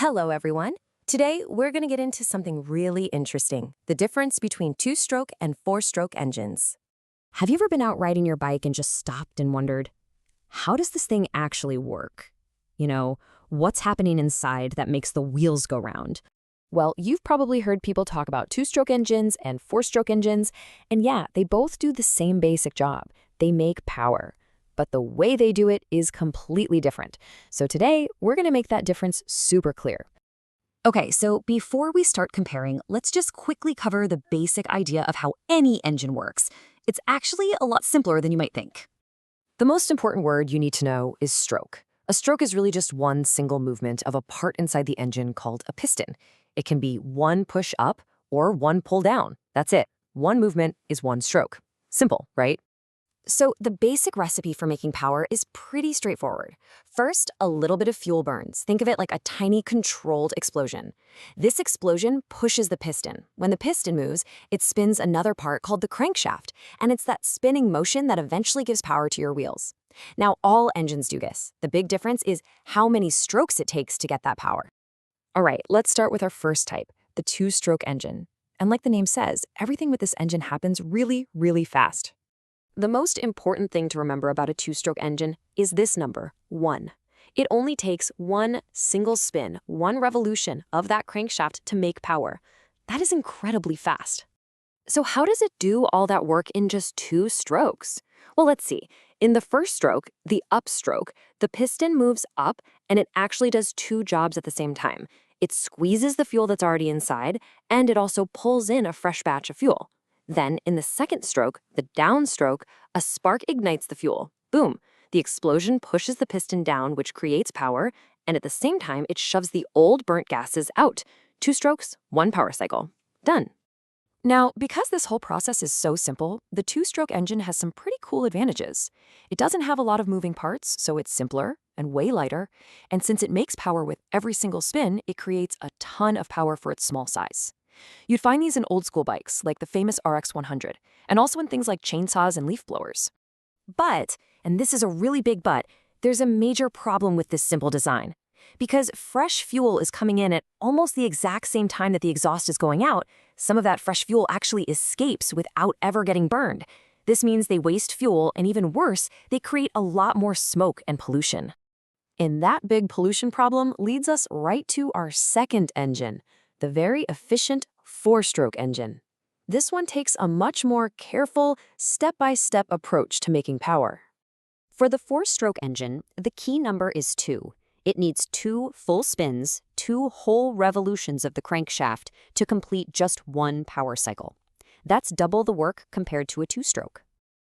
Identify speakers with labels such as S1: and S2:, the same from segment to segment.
S1: Hello, everyone. Today, we're going to get into something really interesting, the difference between two-stroke and four-stroke engines.
S2: Have you ever been out riding your bike and just stopped and wondered, how does this thing actually work? What's happening inside that makes the wheels go round? Well, you've probably heard people talk about two-stroke engines and four-stroke engines, and yeah, they both do the same basic job. They make power. But the way they do it is completely different. So today, we're going to make that difference super clear. Okay, so before we start comparing, let's just quickly cover the basic idea of how any engine works. It's actually a lot simpler than you might think.
S1: The most important word you need to know is stroke. A stroke is really just one single movement of a part inside the engine called a piston. It can be one push up or one pull down. That's it. One movement is one stroke. Simple, right?
S2: So the basic recipe for making power is pretty straightforward. First, a little bit of fuel burns. Think of it like a tiny controlled explosion. This explosion pushes the piston. When the piston moves, it spins another part called the crankshaft, and it's that spinning motion that eventually gives power to your wheels. Now, all engines do this. The big difference is how many strokes it takes to get that power.
S1: All right, let's start with our first type, the two-stroke engine. And like the name says, everything with this engine happens really, really fast. The most important thing to remember about a two-stroke engine is this number, 1. It only takes one single spin, one revolution of that crankshaft to make power. That is incredibly fast. So how does it do all that work in just 2 strokes? Well, let's see. In the first stroke, the upstroke, the piston moves up and it actually does 2 jobs at the same time. It squeezes the fuel that's already inside, and it also pulls in a fresh batch of fuel. Then, in the second stroke, the downstroke, a spark ignites the fuel. Boom! The explosion pushes the piston down, which creates power, and at the same time, it shoves the old burnt gases out. 2 strokes, 1 power cycle. Done. Now, because this whole process is so simple, the two-stroke engine has some pretty cool advantages. It doesn't have a lot of moving parts, so it's simpler and way lighter, and since it makes power with every single spin, it creates a ton of power for its small size. You'd find these in old-school bikes, like the famous RX-100, and also in things like chainsaws and leaf blowers. But, and this is a really big but, there's a major problem with this simple design. Because fresh fuel is coming in at almost the exact same time that the exhaust is going out, some of that fresh fuel actually escapes without ever getting burned. This means they waste fuel, and even worse, they create a lot more smoke and pollution. And that big pollution problem leads us right to our second engine, the very efficient four-stroke engine. This one takes a much more careful, step-by-step approach to making power.
S2: For the four-stroke engine, the key number is 2. It needs 2 full spins, 2 whole revolutions of the crankshaft to complete just 1 power cycle. That's double the work compared to a 2-stroke.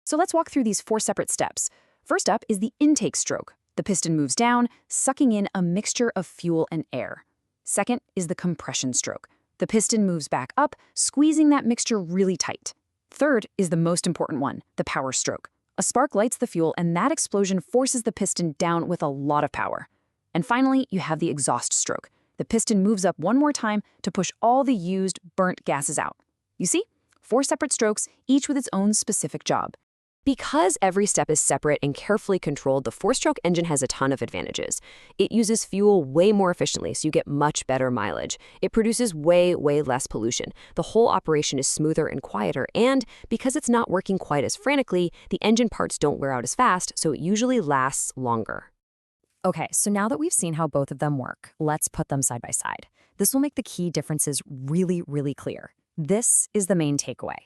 S1: So let's walk through these 4 separate steps. First up is the intake stroke. The piston moves down, sucking in a mixture of fuel and air. Second is the compression stroke. The piston moves back up, squeezing that mixture really tight. Third is the most important one, the power stroke. A spark lights the fuel, and that explosion forces the piston down with a lot of power. And finally, you have the exhaust stroke. The piston moves up one more time to push all the used, burnt gases out. You see? 4 separate strokes, each with its own specific job. Because every step is separate and carefully controlled, the 4-stroke engine has a ton of advantages. It uses fuel way more efficiently, so you get much better mileage. It produces way less pollution. The whole operation is smoother and quieter, and because it's not working quite as frantically, the engine parts don't wear out as fast, so it usually lasts longer. Okay, so now that we've seen how both of them work, let's put them side by side. This will make the key differences really clear. This is the main takeaway.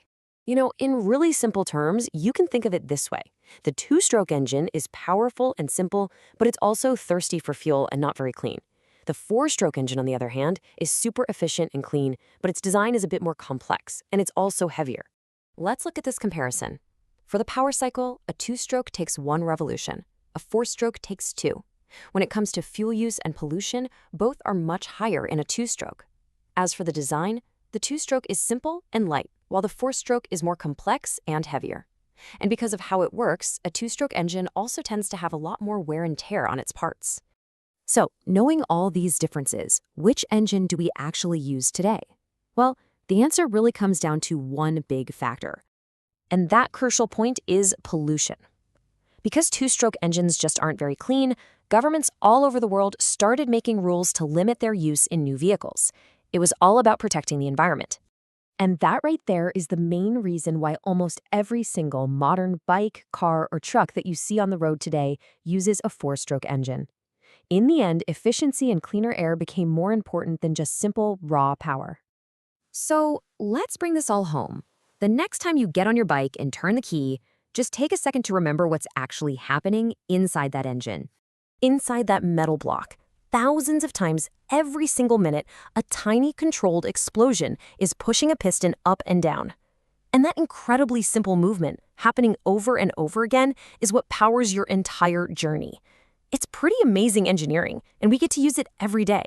S1: In really simple terms, you can think of it this way. The two-stroke engine is powerful and simple, but it's also thirsty for fuel and not very clean. The four-stroke engine, on the other hand, is super efficient and clean, but its design is a bit more complex, and it's also heavier. Let's look at this comparison. For the power cycle, a two-stroke takes 1 revolution. A four-stroke takes 2. When it comes to fuel use and pollution, both are much higher in a two-stroke. As for the design, the two-stroke is simple and light, while the four-stroke is more complex and heavier. And because of how it works, a two-stroke engine also tends to have a lot more wear and tear on its parts. So, knowing all these differences, which engine do we actually use today? Well, the answer really comes down to one big factor. And that crucial point is pollution. Because two-stroke engines just aren't very clean,
S2: governments all over the world started making rules to limit their use in new vehicles. It was all about protecting the environment. And that right there is the main reason why almost every single modern bike, car, or truck that you see on the road today uses a four-stroke engine. In the end, efficiency and cleaner air became more important than just simple, raw power. So let's bring this all home. The next time you get on your bike and turn the key, just take a second to remember what's actually happening inside that engine. Inside that metal block, thousands of times every single minute, a tiny controlled explosion is pushing a piston up and down. And that incredibly simple movement, happening over and over again, is what powers your entire journey. It's pretty amazing engineering, and we get to use it every day.